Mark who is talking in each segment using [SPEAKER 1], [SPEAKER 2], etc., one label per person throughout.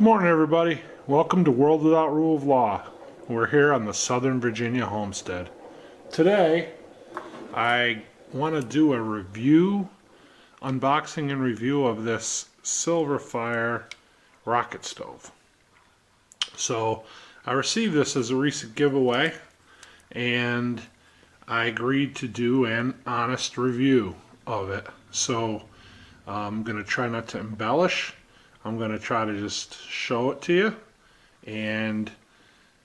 [SPEAKER 1] Good morning, everybody. Welcome to World Without Rule of Law. We're here on the Southern Virginia homestead. Today, I want to do a review, unboxing and review of this Silverfire rocket stove. So, I received this as a recent giveaway, and I agreed to do an honest review of it. So, I'm going to try not to embellish. I'm going to try to just show it to you, and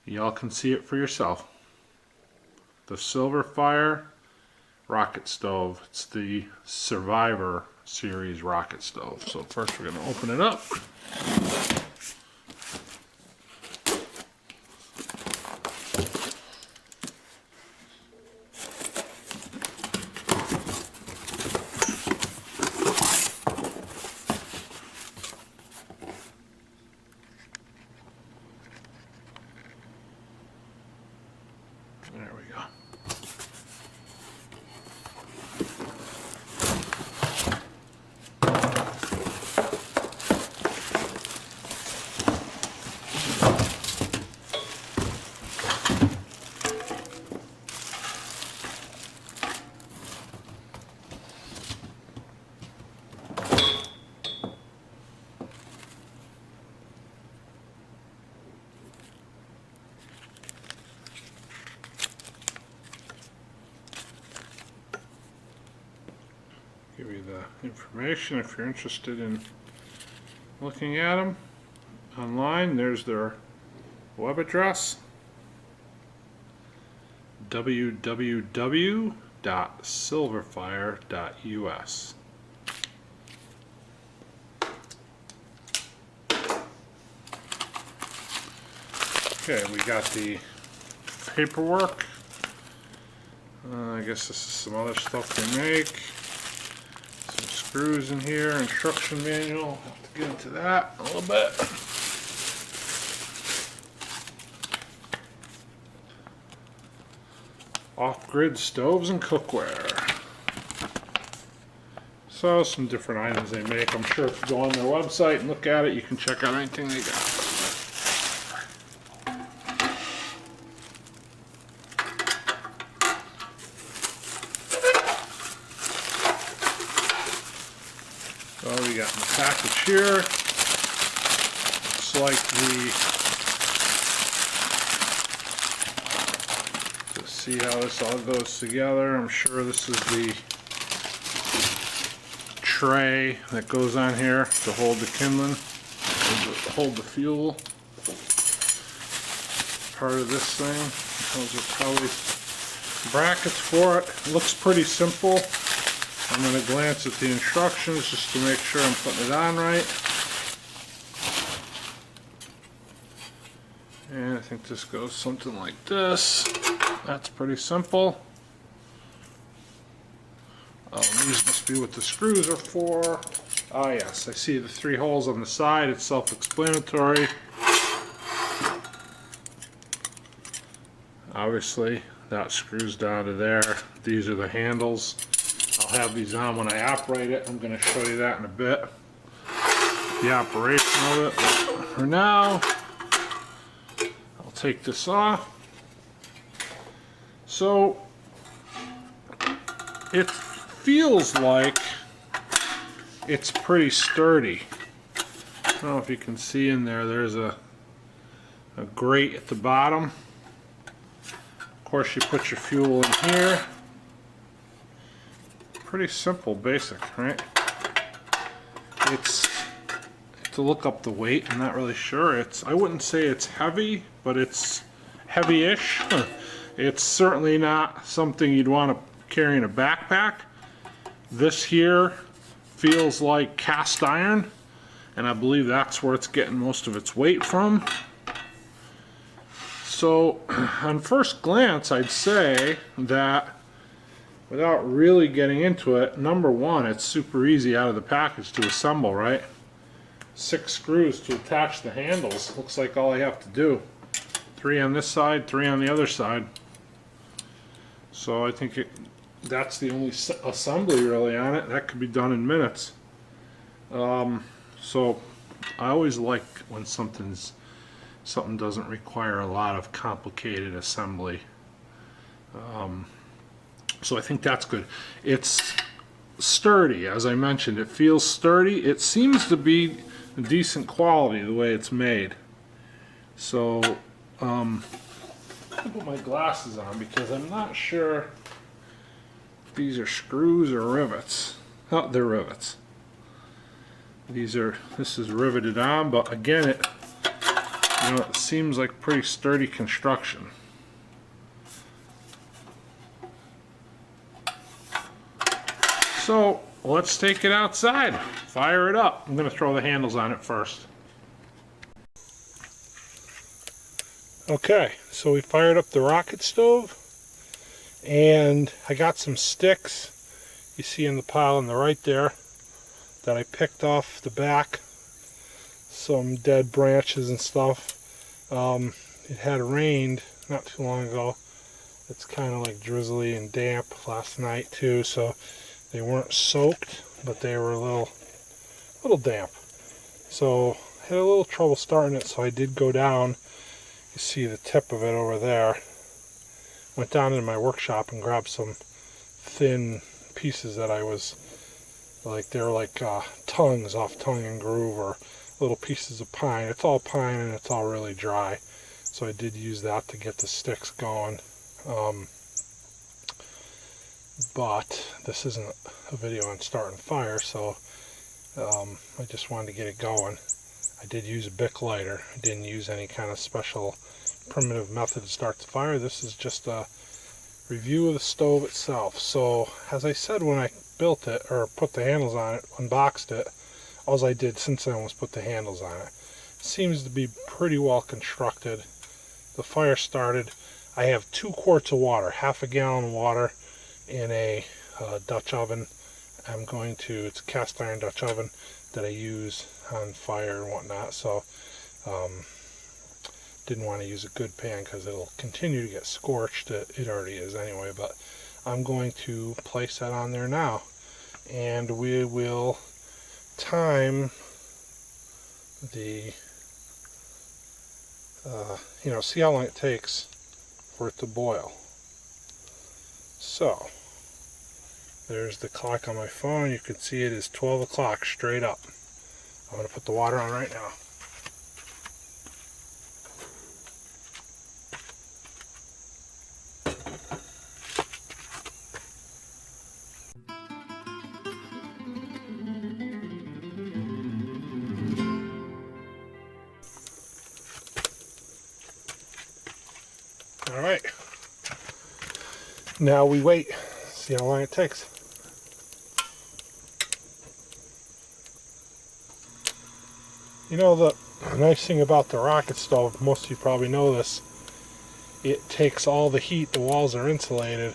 [SPEAKER 1] y'all can see it for yourself. The Silverfire rocket stove. It's the Survivor series rocket stove. So first we're going to open it up. There we go. Give you the information if you're interested in looking at them online. There's their web address, www.silverfire.us. Okay, we got the paperwork. I guess this is some other stuff they make. Screws in here, instruction manual. I'll have to get into that a little bit. Off-grid stoves and cookware. So some different items they make. I'm sure if you go on their website and look at it, you can check out anything they got. So we got in the package here, looks like to see how this all goes together. I'm sure this is the tray that goes on here to hold the kindling, hold the fuel. Part of this thing. Those are probably brackets for it. It looks pretty simple. I'm going to glance at the instructions just to make sure I'm putting it on right. And I think this goes something like this. That's pretty simple. Oh, these must be what the screws are for. Ah, yes, I see the 3 holes on the side. It's self-explanatory. Obviously, that screws down to there. These are the handles. I'll have these on when I operate it. I'm going to show you that in a bit. The operation of it. But for now, I'll take this off. So, it feels like it's pretty sturdy. I don't know if you can see in there, there's a grate at the bottom. Of course, you put your fuel in here. Pretty simple, basic, right? It's to look up the weight. I'm not really sure. I wouldn't say it's heavy, but it's heavy-ish. It's certainly not something you'd want to carry in a backpack. This here feels like cast iron, and I believe that's where it's getting most of its weight from. So, on first glance, I'd say that without really getting into it, number one, it's super easy out of the package to assemble, right? 6 screws to attach the handles. Looks like all I have to do. 3 on this side, 3 on the other side. So I think that's the only assembly really on it. That could be done in minutes. So I always like when something doesn't require a lot of complicated assembly. So I think that's good. It's sturdy, as I mentioned. It feels sturdy. It seems to be decent quality the way it's made. So I'm gonna put my glasses on because I'm not sure if these are screws or rivets. Oh, they're rivets. This is riveted on, but again, it seems like pretty sturdy construction. So let's take it outside, fire it up. I'm going to throw the handles on it first. Okay, so we fired up the rocket stove, and I got some sticks you see in the pile on the right there that I picked off the back, some dead branches and stuff. It had rained not too long ago. It's kind of like drizzly and damp last night too, so they weren't soaked, but they were a little damp. So I had a little trouble starting it, so I did go down. You see the tip of it over there. Went down into my workshop and grabbed some thin pieces that I was like, they're like tongues off tongue and groove, or little pieces of pine. It's all pine and it's all really dry. So I did use that to get the sticks going. But this isn't a video on starting fire, so I just wanted to get it going. I did use a Bic lighter. I didn't use any kind of special primitive method to start the fire. This is just a review of the stove itself. So as I said when I built it, or put the handles on it, unboxed it, all I did since then was put the handles on it. It seems to be pretty well constructed. The fire started. I have 2 quarts of water, half a gallon of water in a Dutch oven. It's a cast iron Dutch oven that I use on fire and whatnot, so didn't want to use a good pan because it'll continue to get scorched. It already is anyway, but I'm going to place that on there now, and we will time the see how long it takes for it to boil. So there's the clock on my phone. You can see it is 12 o'clock straight up. I'm going to put the water on right now. All right. Now we wait. See how long it takes. You know, the nice thing about the rocket stove, most of you probably know this, it takes all the heat. The walls are insulated.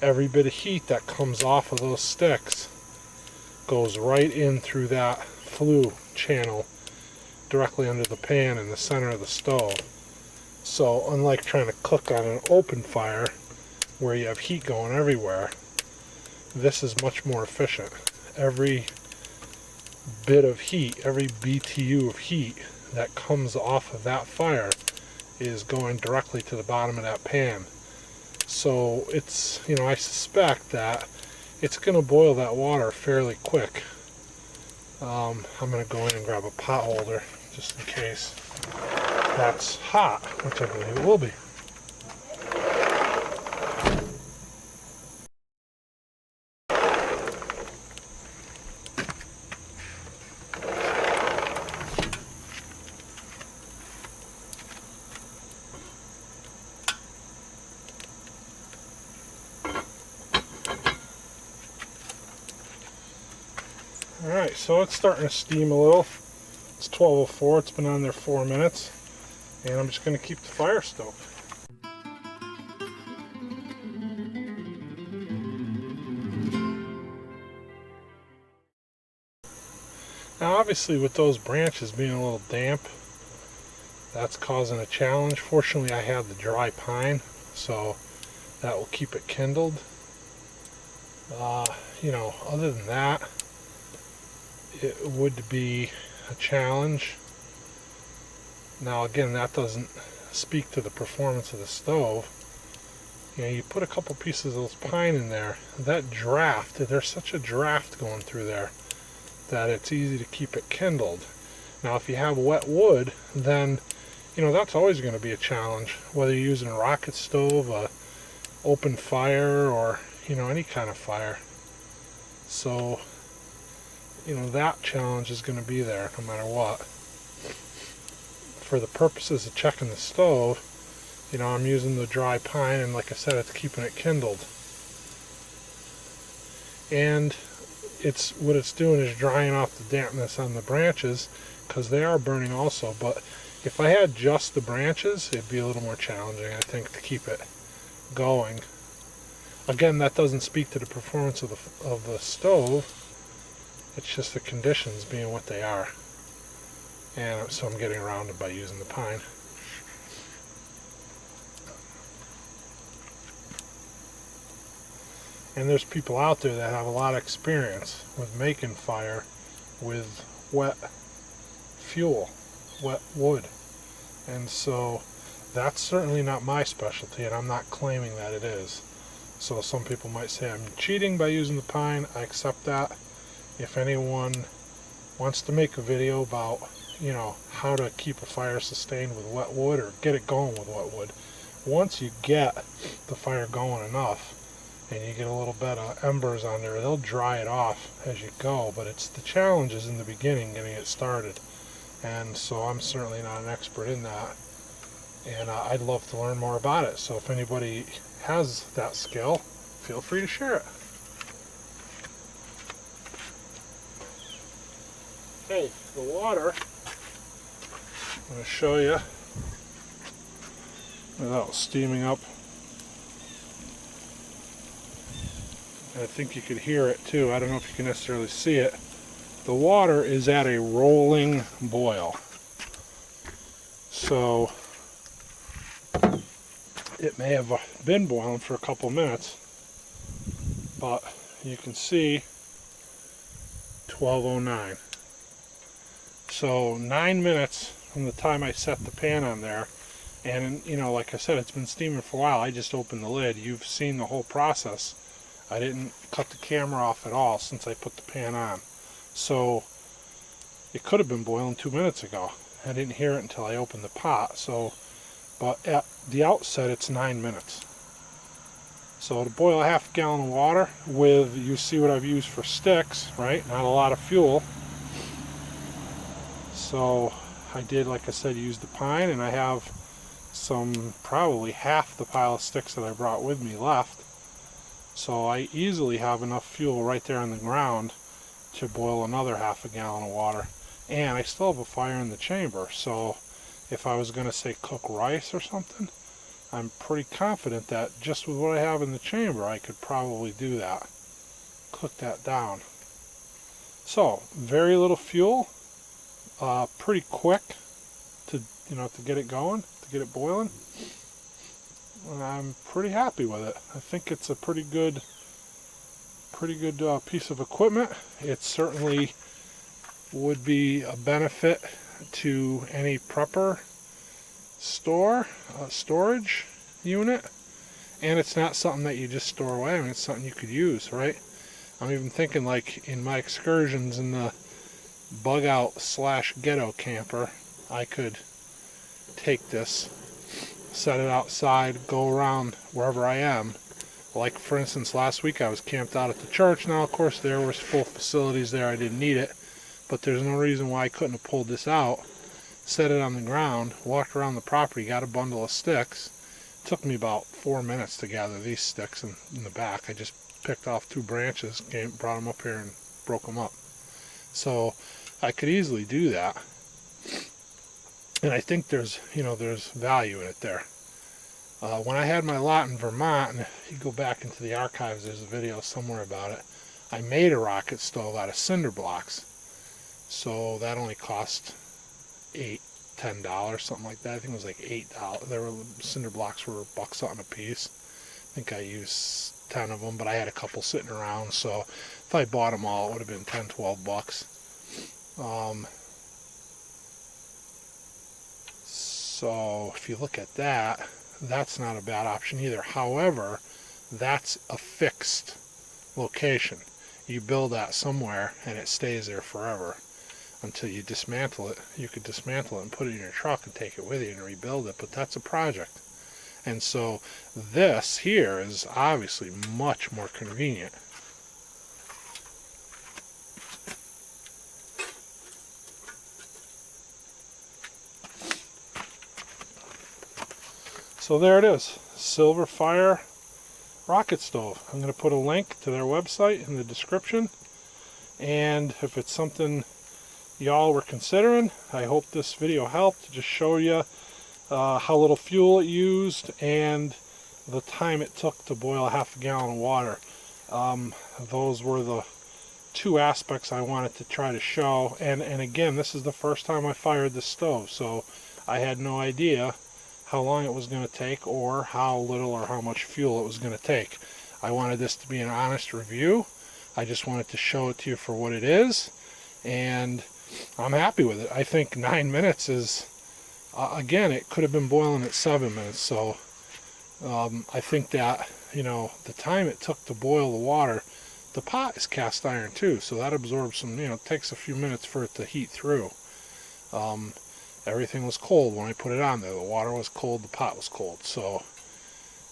[SPEAKER 1] Every bit of heat that comes off of those sticks goes right in through that flue channel directly under the pan in the center of the stove. So unlike trying to cook on an open fire where you have heat going everywhere, this is much more efficient. Every bit of heat, every BTU of heat that comes off of that fire is going directly to the bottom of that pan. So it's, I suspect that it's going to boil that water fairly quick. I'm going to go in and grab a pot holder just in case that's hot, which I believe it will be. Alright, so it's starting to steam a little. It's 12:04, it's been on there 4 minutes, and I'm just going to keep the fire stoked. Now obviously with those branches being a little damp, that's causing a challenge. Fortunately I have the dry pine, so that will keep it kindled. Other than that, it would be a challenge. Now again, that doesn't speak to the performance of the stove. You know, you put a couple pieces of those pine in there, that draft, there's such a draft going through there that it's easy to keep it kindled. Now if you have wet wood, then you know that's always going to be a challenge, whether you're using a rocket stove, a open fire, or you know, any kind of fire. So you know, that challenge is going to be there no matter what. For the purposes of checking the stove, you know, I'm using the dry pine, and like I said, it's keeping it kindled. And what it's doing is drying off the dampness on the branches, because they are burning also. But if I had just the branches, it'd be a little more challenging, I think, to keep it going. Again, that doesn't speak to the performance of the stove. It's just the conditions being what they are. And so I'm getting around it by using the pine. And there's people out there that have a lot of experience with making fire with wet fuel, wet wood. And so that's certainly not my specialty, and I'm not claiming that it is. So some people might say I'm cheating by using the pine. I accept that. If anyone wants to make a video about, you know, how to keep a fire sustained with wet wood, or get it going with wet wood, once you get the fire going enough and you get a little bit of embers on there, they'll dry it off as you go. But it's the challenges in the beginning getting it started, and so I'm certainly not an expert in that, and I'd love to learn more about it. So if anybody has that skill, feel free to share it. Okay, the water, I'm going to show you without steaming up. I think you could hear it too. I don't know if you can necessarily see it. The water is at a rolling boil. So it may have been boiling for a couple minutes, but you can see 12:09. So 9 minutes from the time I set the pan on there, and you know, like I said, it's been steaming for a while. I just opened the lid. You've seen the whole process. I didn't cut the camera off at all since I put the pan on. So it could have been boiling 2 minutes ago. I didn't hear it until I opened the pot. So, but at the outset, it's 9 minutes. So to boil a half gallon of water with, you see what I've used for sticks, right? Not a lot of fuel. So I did, like I said, use the pine, and I have some, probably half the pile of sticks that I brought with me left. So I easily have enough fuel right there on the ground to boil another half a gallon of water. And I still have a fire in the chamber, so if I was going to say cook rice or something, I'm pretty confident that just with what I have in the chamber, I could probably do that. Cook that down. So, very little fuel, pretty quick to, you know, to get it going, to get it boiling. And I'm pretty happy with it. I think it's a pretty good piece of equipment. It certainly would be a benefit to any prepper storage unit, and it's not something that you just store away. I mean, it's something you could use, right? I'm even thinking, like, in my excursions in the bug out / ghetto camper, I could take this, set it outside, go around wherever I am. Like, for instance, last week I was camped out at the church. Now, of course, there was full facilities there. I didn't need it, but there's no reason why I couldn't have pulled this out, set it on the ground, walked around the property, got a bundle of sticks. It took me about 4 minutes to gather these sticks in the back. I just picked off 2 branches, brought them up here and broke them up. So I could easily do that. And I think there's value in it there. When I had my lot in Vermont, and if you go back into the archives, there's a video somewhere about it, I made a rocket stove out of cinder blocks. So that only cost $10, something like that. I think it was like $8. Cinder blocks were $1 something a piece. I think I used 10 of them, but I had a couple sitting around, so if I bought them all, it would have been $10, $12. So if you look at that, that's not a bad option either. However, that's a fixed location. You build that somewhere and it stays there forever until you dismantle it. You could dismantle it and put it in your truck and take it with you and rebuild it, but that's a project. And so this here is obviously much more convenient. So there it is, Silverfire rocket stove. I'm going to put a link to their website in the description, and if it's something y'all were considering, I hope this video helped to just show you how little fuel it used and the time it took to boil a half a gallon of water. Those were the two aspects I wanted to try to show, and again, this is the first time I fired this stove, so I had no idea how long it was going to take or how little or how much fuel it was going to take. I wanted this to be an honest review. I just wanted to show it to you for what it is, and I'm happy with it. I think 9 minutes is, again, it could have been boiling at 7 minutes, so I think that, you know, the time it took to boil the water, the pot is cast iron too, so that absorbs some, you know, it takes a few minutes for it to heat through. Everything was cold when I put it on there. The water was cold, the pot was cold. So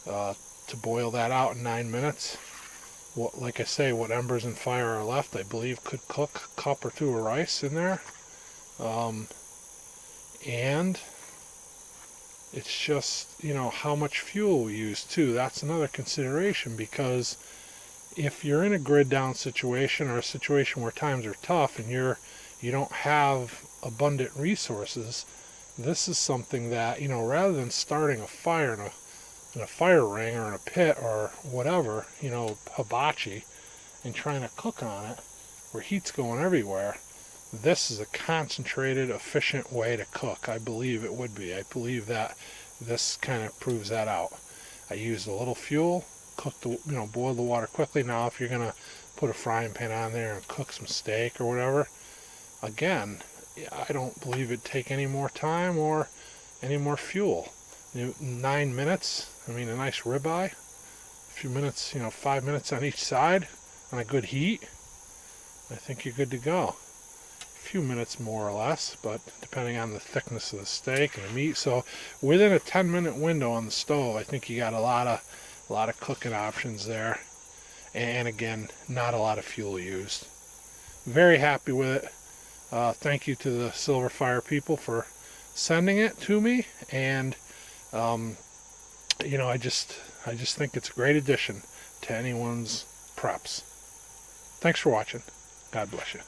[SPEAKER 1] to boil that out in 9 minutes, like I say, what embers and fire are left, I believe could cook a cup or two of rice in there. And it's just, you know, how much fuel we use too. That's another consideration, because if you're in a grid down situation or a situation where times are tough and you don't have abundant resources, this is something that, you know, rather than starting a fire in a fire ring or in a pit or whatever, you know, hibachi, and trying to cook on it where heat's going everywhere, this is a concentrated, efficient way to cook. I believe it would be. I believe that this kind of proves that out. I used a little fuel, cooked the, you know, boiled the water quickly. Now if you're gonna put a frying pan on there and cook some steak or whatever, again, I don't believe it'd take any more time or any more fuel. 9 minutes, I mean, a nice ribeye, a few minutes, you know, 5 minutes on each side on a good heat, I think you're good to go. A few minutes more or less, but depending on the thickness of the steak and the meat. So within a 10-minute window on the stove, I think you got a lot of cooking options there. And again, not a lot of fuel used. Very happy with it. Thank you to the Silverfire people for sending it to me, and you know, I just think it's a great addition to anyone's preps. Thanks for watching. God bless you.